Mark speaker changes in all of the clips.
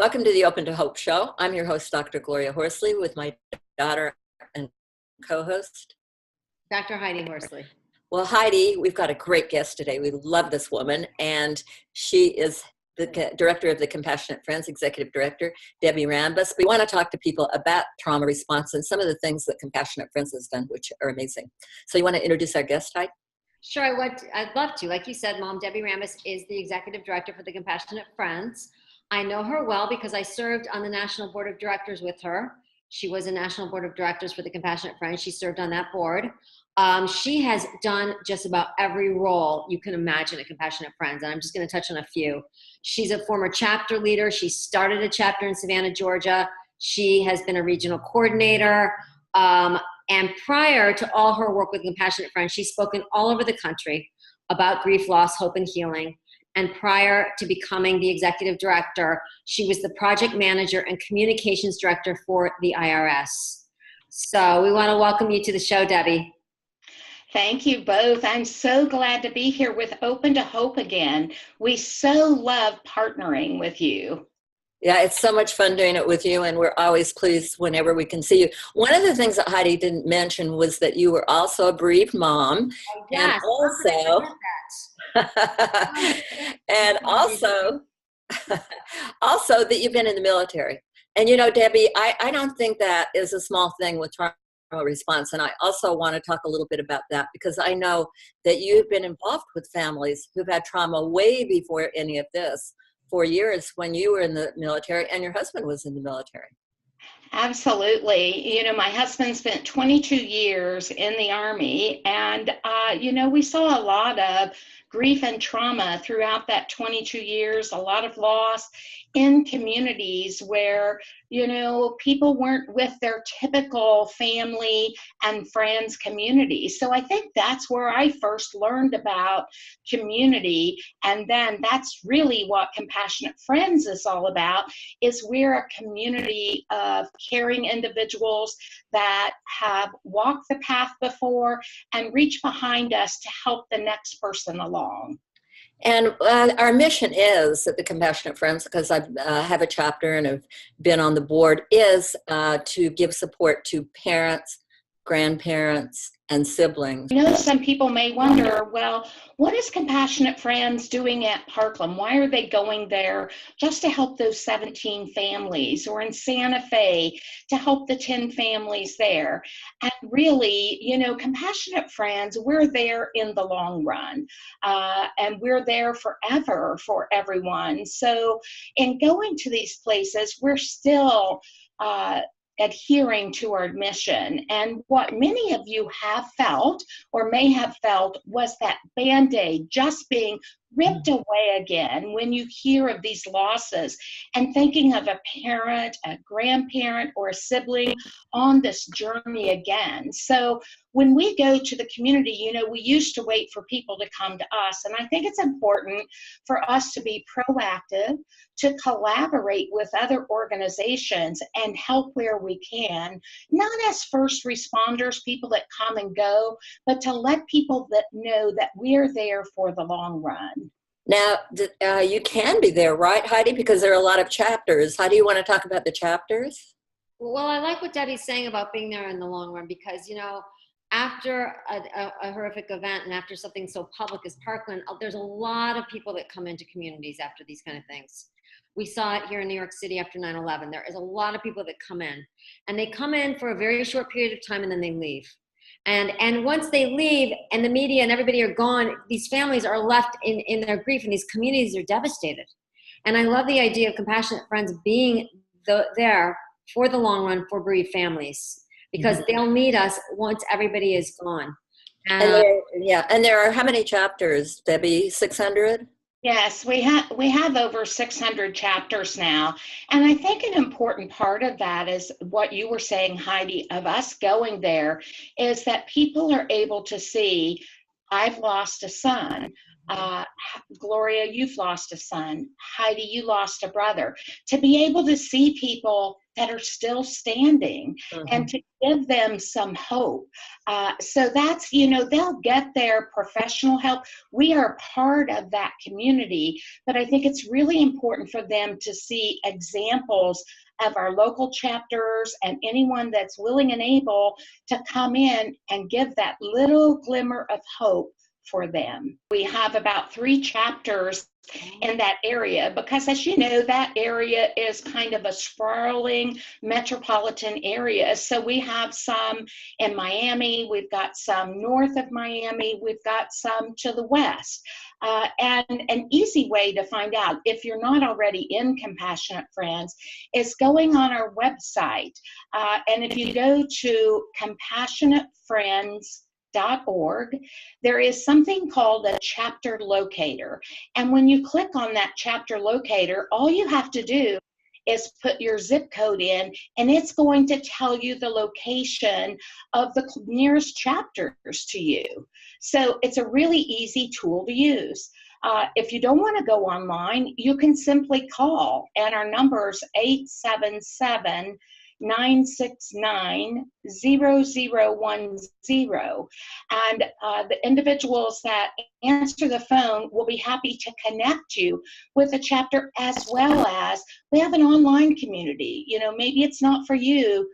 Speaker 1: Welcome to the Open to Hope show. I'm your host, Dr. Gloria Horsley, with my daughter and co-host,
Speaker 2: Dr. Heidi Horsley.
Speaker 1: Well, Heidi, we've got a great guest today. We love this woman, and she is the director of the Compassionate Friends, executive director, Debbie Rambis. We want to talk to people about trauma response and some of the things that Compassionate Friends has done, which are amazing. So you want to introduce our guest, Heidi?
Speaker 2: Sure, I'd love to. Like you said, Mom, Debbie Rambis is the executive director for the Compassionate Friends. I know her well because I served on the National Board of Directors with her. She was a National Board of Directors for the Compassionate Friends. She served on that board. She has done just about every role you can imagine at Compassionate Friends, and I'm just going to touch on a few. She's a former chapter leader. She started a chapter in Savannah, Georgia. She has been a regional coordinator. And prior to all her work with Compassionate Friends, she's spoken all over the country about grief, loss, hope, and healing. And prior to becoming the executive director, she was the project manager and communications director for the IRS. So we want to welcome you to the show, Debbie.
Speaker 3: Thank you both. I'm so glad to be here with Open to Hope again. We so love partnering with you.
Speaker 1: Yeah, it's so much fun doing it with you, and we're always pleased whenever we can see you. One of the things that Heidi didn't mention was that you were also a bereaved mom.
Speaker 2: Oh, yes,
Speaker 1: and also that you've been in the military. And you know, Debbie, I don't think that is a small thing with trauma response. And I also want to talk a little bit about that because I know that you've been involved with families who've had trauma way before any of this, for years when you were in the military and your husband was in the military.
Speaker 3: Absolutely. You know, my husband spent 22 years in the Army, and, we saw a lot of grief and trauma throughout that 22 years, a lot of loss in communities where, people weren't with their typical family and friends community. So I think that's where I first learned about community. And then that's really what Compassionate Friends is all about, is we're a community of caring individuals that have walked the path before and reach behind us to help the next person along.
Speaker 1: And our mission is at the Compassionate Friends, because I have a chapter and have been on the board, is to give support to parents, grandparents, and siblings.
Speaker 3: Some people may wonder, well, what is Compassionate Friends doing at Parkland? Why are they going there just to help those 17 families, or in Santa Fe to help the 10 families there? And really, Compassionate Friends, we're there in the long run, and we're there forever for everyone. So in going to these places, we're still adhering to our mission. And what many of you have felt or may have felt was that Band-Aid just being ripped away again when you hear of these losses, and thinking of a parent, a grandparent, or a sibling on this journey again. So when we go to the community, we used to wait for people to come to us. And I think it's important for us to be proactive, to collaborate with other organizations and help where we can, not as first responders, people that come and go, but to let people that know that we're there for the long run.
Speaker 1: Now, you can be there, right, Heidi? Because there are a lot of chapters. How do you want to talk about the chapters?
Speaker 2: Well, I like what Debbie's saying about being there in the long run, because, after a horrific event and after something so public as Parkland, there's a lot of people that come into communities after these kind of things. We saw it here in New York City after 9/11. There is a lot of people that come in, and they come in for a very short period of time and then they leave. And once they leave and the media and everybody are gone, these families are left in their grief, and these communities are devastated. And I love the idea of Compassionate Friends being there for the long run for bereaved families, because they'll need us once everybody is gone.
Speaker 1: And there are how many chapters, Debbie? 600?
Speaker 3: Yes, we have over 600 chapters now. And I think an important part of that is what you were saying, Heidi, of us going there, is that people are able to see, I've lost a son. Uh, Gloria, you've lost a son. Heidi, you lost a brother. To be able to see people that are still standing and to give them some hope. So that's, they'll get their professional help. We are part of that community, but I think it's really important for them to see examples of our local chapters and anyone that's willing and able to come in and give that little glimmer of hope for them. We have about 3 chapters in that area because, as you know, that area is kind of a sprawling metropolitan area. So we have some in Miami, we've got some north of Miami, we've got some to the west. And an easy way to find out if you're not already in Compassionate Friends is going on our website. And if you go to compassionatefriends.org, there is something called a chapter locator. And when you click on that chapter locator, all you have to do is put your zip code in, and it's going to tell you the location of the nearest chapters to you. So it's a really easy tool to use. If you don't want to go online, you can simply call, and our number is 877-969-0010. And the individuals that answer the phone will be happy to connect you with a chapter, as well as we have an online community. Maybe it's not for you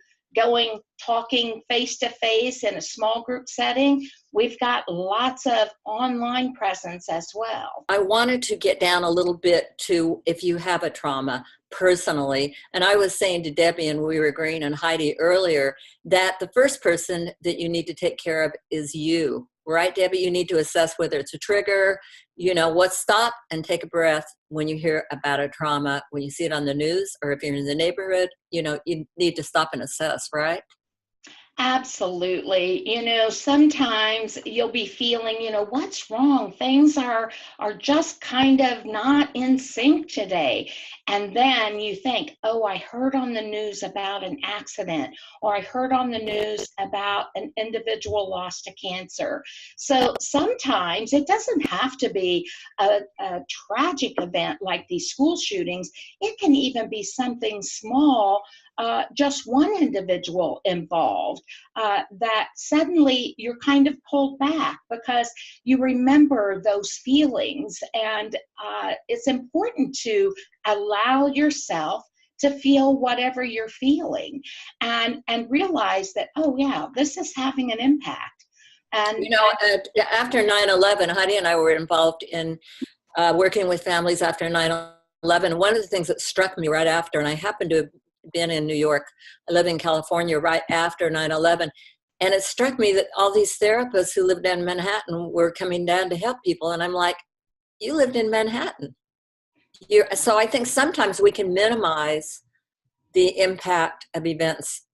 Speaker 3: talking face to face in a small group setting. We've got lots of online presence as well.
Speaker 1: I wanted to get down a little bit to if you have a trauma personally. And I was saying to Debbie, and we were agreeing, and Heidi earlier, that the first person that you need to take care of is you, right, Debbie? You need to assess whether it's a trigger, stop and take a breath when you hear about a trauma, when you see it on the news, or if you're in the neighborhood, you need to stop and assess, right?
Speaker 3: Absolutely. Sometimes you'll be feeling, what's wrong? Things are just kind of not in sync today. And then you think, oh, I heard on the news about an accident, or I heard on the news about an individual lost to cancer. So sometimes it doesn't have to be a tragic event like these school shootings. It can even be something small, just one individual involved, that suddenly you're kind of pulled back because you remember those feelings. And it's important to allow yourself to feel whatever you're feeling and realize that, oh yeah, this is having an impact. And
Speaker 1: after 9/11, Heidi and I were involved in working with families after 9/11. One of the things that struck me right after, and I happened to have been in New York, I live in California right after 9/11, and it struck me that all these therapists who lived in Manhattan were coming down to help people, and I'm like, you lived in Manhattan. So I think sometimes we can minimize the impact of events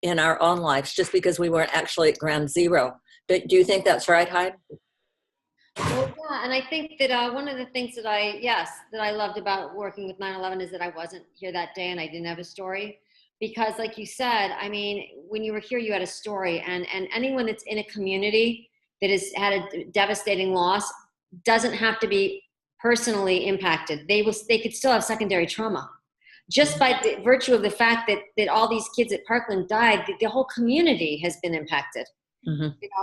Speaker 1: in our own lives just because we weren't actually at ground zero. Do you think that's right, Heidi?
Speaker 2: Well, yeah, and I think that one of the things that I loved about working with 9/11 is that I wasn't here that day and I didn't have a story. Because like you said, I mean, when you were here, you had a story, and anyone that's in a community that has had a devastating loss doesn't have to be personally impacted. They could still have secondary trauma. Just by the virtue of the fact that all these kids at Parkland died, the whole community has been impacted.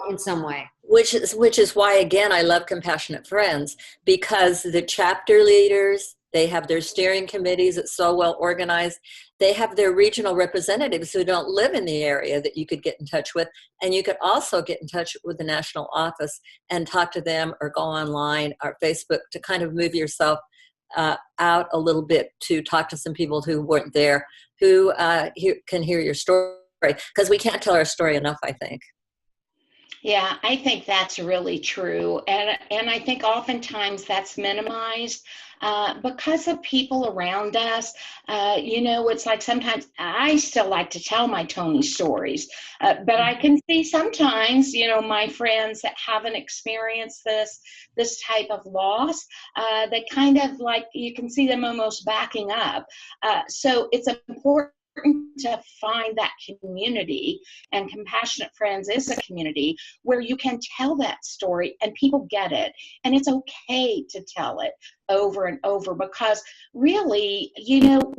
Speaker 2: In some way.
Speaker 1: Which is why, again, I love Compassionate Friends, because the chapter leaders, they have their steering committees. It's so well organized. They have their regional representatives who don't live in the area that you could get in touch with. And you could also get in touch with the national office and talk to them, or go online or Facebook to kind of move yourself out a little bit to talk to some people who weren't there, who can hear your story. Because we can't tell our story enough, I think.
Speaker 3: Yeah, I think that's really true. And I think oftentimes that's minimized because of people around us. It's like sometimes I still like to tell my Tony stories, but I can see sometimes, my friends that haven't experienced this type of loss, they kind of like, you can see them almost backing up. So it's important to find that community, and Compassionate Friends is a community where you can tell that story and people get it. And it's okay to tell it over and over, because really,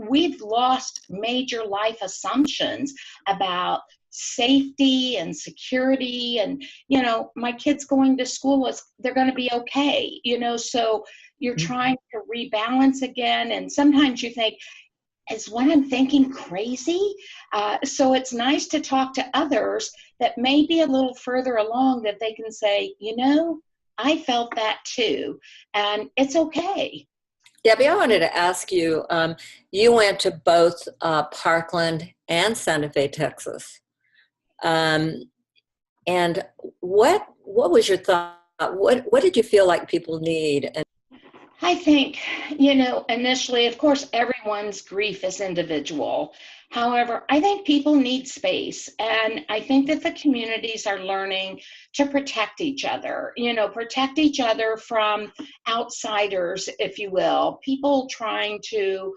Speaker 3: we've lost major life assumptions about safety and security, and my kids going to school, they're going to be okay, so you're trying to rebalance again, and sometimes you think, is what I'm thinking crazy? So it's nice to talk to others that may be a little further along, that they can say, I felt that too, and it's okay.
Speaker 1: Debbie, I wanted to ask you, you went to both Parkland and Santa Fe, Texas. And what was your thought? What did you feel like people need? And
Speaker 3: I think, initially, of course, everyone's grief is individual. However, I think people need space. And I think that the communities are learning to protect each other, protect each other from outsiders, if you will. People trying to,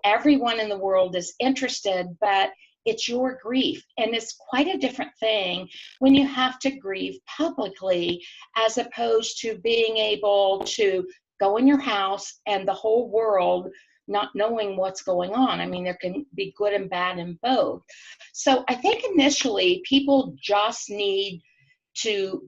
Speaker 3: everyone in the world is interested, but it's your grief. And it's quite a different thing when you have to grieve publicly, as opposed to being able to go in your house and the whole world not knowing what's going on. I mean, there can be good and bad in both. So I think initially people just need to,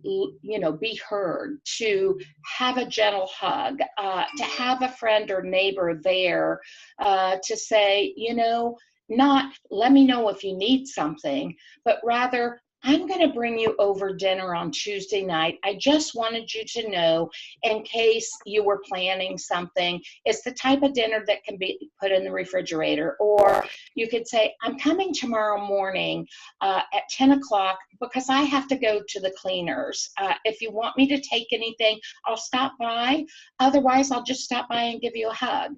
Speaker 3: be heard, to have a gentle hug, to have a friend or neighbor there, to say, not let me know if you need something, but rather, I'm going to bring you over dinner on Tuesday night. I just wanted you to know, in case you were planning something, it's the type of dinner that can be put in the refrigerator. Or you could say, I'm coming tomorrow morning at 10 o'clock because I have to go to the cleaners. If you want me to take anything, I'll stop by. Otherwise, I'll just stop by and give you a hug.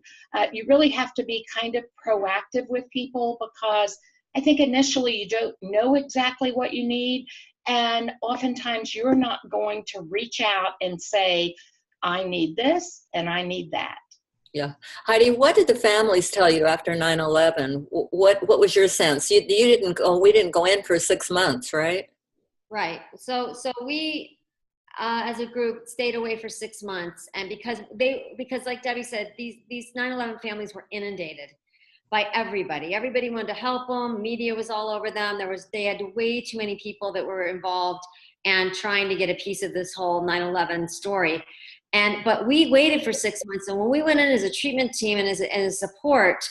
Speaker 3: You really have to be kind of proactive with people, because I think initially you don't know exactly what you need, and oftentimes you're not going to reach out and say, I need this and I need that.
Speaker 1: Yeah. Heidi, what did the families tell you after 9/11? What was your sense? We didn't go in for 6 months, right?
Speaker 2: Right. So we, as a group, stayed away for 6 months, and because like Debbie said, these 9/11 families were inundated by everybody. Everybody wanted to help them. Media was all over them. They had way too many people that were involved and trying to get a piece of this whole 9/11 story. But we waited for 6 months. And when we went in as a treatment team and as a support,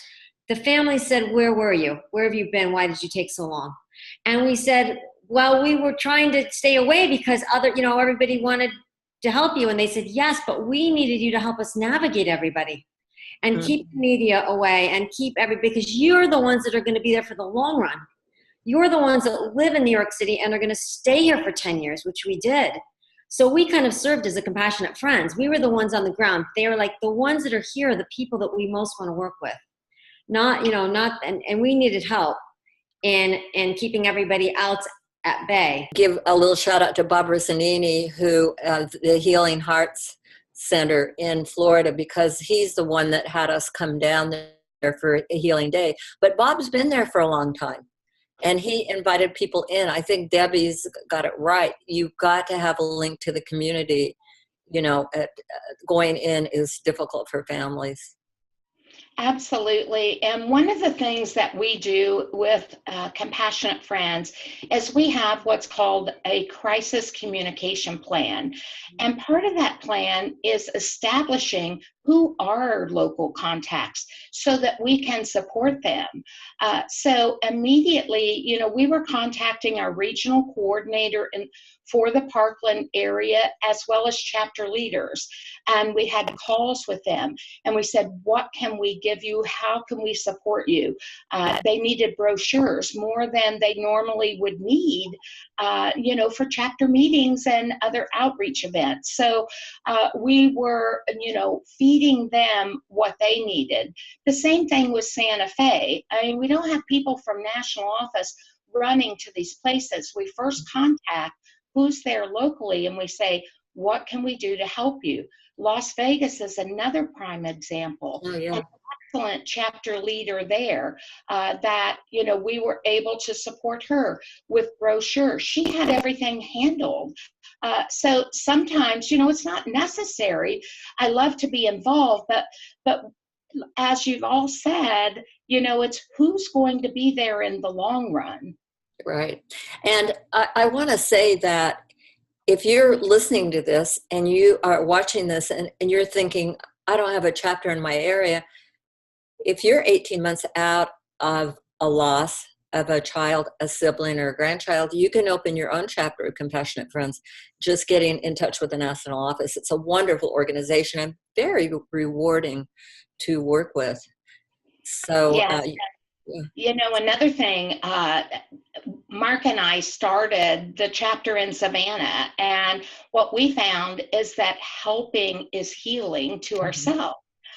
Speaker 2: the family said, where were you? Where have you been? Why did you take so long? And we said, well, we were trying to stay away because everybody wanted to help you. And they said, yes, but we needed you to help us navigate everybody. And keep the media away, and because you're the ones that are going to be there for the long run. You're the ones that live in New York City and are going to stay here for 10 years, which we did. So we kind of served as a compassionate friends. We were the ones on the ground. They were like, the ones that are here are the people that we most want to work with. And we needed help in keeping everybody else at bay.
Speaker 1: Give a little shout out to Bob Rossanini, who the Healing Hearts Center in Florida, because he's the one that had us come down there for a healing day. But Bob's been there for a long time, and he invited people in. I think Debbie's got it right. You've got to have a link to the community. Going in is difficult for families.
Speaker 3: Absolutely. And one of the things that we do with Compassionate Friends is we have what's called a crisis communication plan. And part of that plan is establishing who are our local contacts so that we can support them. So immediately, we were contacting our regional coordinator for the Parkland area, as well as chapter leaders. And we had calls with them, and we said, what can we give you? How can we support you? They needed brochures more than they normally would need, for chapter meetings and other outreach events. So we were, feeding them what they needed. The same thing with Santa Fe. I mean, we don't have people from national office running to these places. We first contact who's there locally, and we say, what can we do to help you? Las Vegas is another prime example.
Speaker 1: Oh, yeah.
Speaker 3: And excellent chapter leader there, that, we were able to support her with brochures. She had everything handled. So sometimes, it's not necessary. I love to be involved, but as you've all said, it's who's going to be there in the long run.
Speaker 1: Right. And I want to say that if you're listening to this and you are watching this and you're thinking, I don't have a chapter in my area, if you're 18 months out of a loss of a child, a sibling, or a grandchild, you can open your own chapter of Compassionate Friends, just getting in touch with the national office. It's a wonderful organization and very rewarding to work with. So,
Speaker 3: another thing, Mark and I started the chapter in Savannah, and what we found is that helping is healing to ourselves.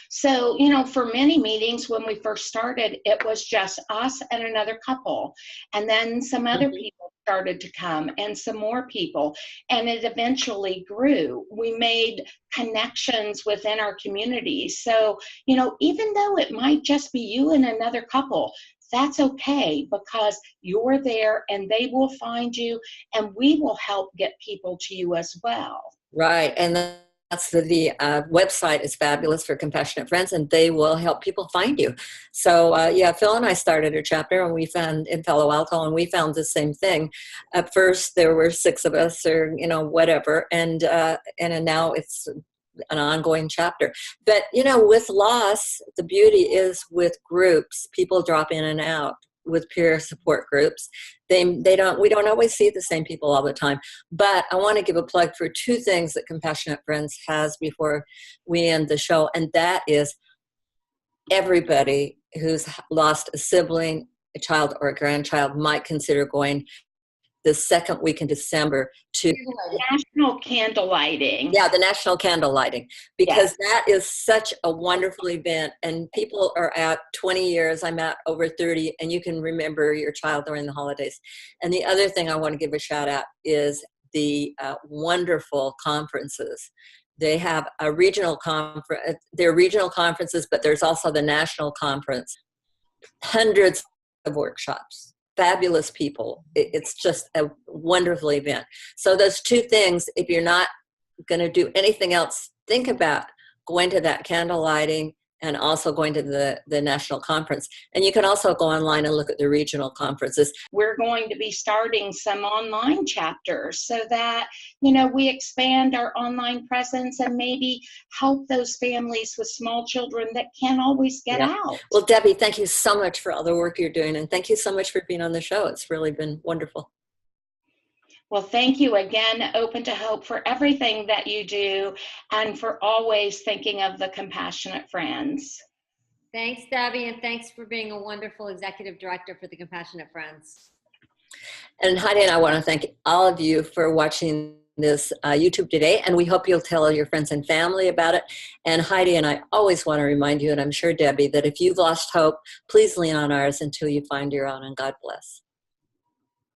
Speaker 3: So, for many meetings when we first started, it was just us and another couple. And then some other people started to come and some more people. And it eventually grew. We made connections within our community. So, even though it might just be you and another couple, that's okay, because you're there and they will find you and we will help get people to you as well.
Speaker 1: Right. And that's the website is fabulous for Compassionate Friends, and they will help people find you. So Phil and I started a chapter, and we found in Palo Alto, and we found the same thing. At first, there were 6 of us, or whatever, and now it's an ongoing chapter. But with loss, the beauty is with groups, people drop in and out. With peer support groups, we don't always see the same people all the time. But I want to give a plug for 2 things that Compassionate Friends has before we end the show, and that is everybody who's lost a sibling, a child, or a grandchild might consider going the second week in December to
Speaker 3: National Candle Lighting.
Speaker 1: Yeah, the National Candle Lighting, because that is such a wonderful event, and people are at 20 years. I'm at over 30, and you can remember your child during the holidays. And the other thing I want to give a shout out is the wonderful conferences. They have a regional conference. They're regional conferences, but there's also the national conference. Hundreds of workshops. Fabulous people. It's just a wonderful event. So those 2 things, if you're not going to do anything else, think about going to that candle lighting and also going to the national conference. And you can also go online and look at the regional conferences.
Speaker 3: We're going to be starting some online chapters so that, we expand our online presence and maybe help those families with small children that can't always get out.
Speaker 1: Well, Debbie, thank you so much for all the work you're doing. And thank you so much for being on the show. It's really been wonderful.
Speaker 3: Well, thank you again, Open to Hope, for everything that you do and for always thinking of the Compassionate Friends.
Speaker 2: Thanks, Debbie, and thanks for being a wonderful executive director for the Compassionate Friends.
Speaker 1: And Heidi and I want to thank all of you for watching this YouTube today, and we hope you'll tell your friends and family about it. And Heidi and I always want to remind you, and I'm sure Debbie, that if you've lost hope, please lean on ours until you find your own, and God bless.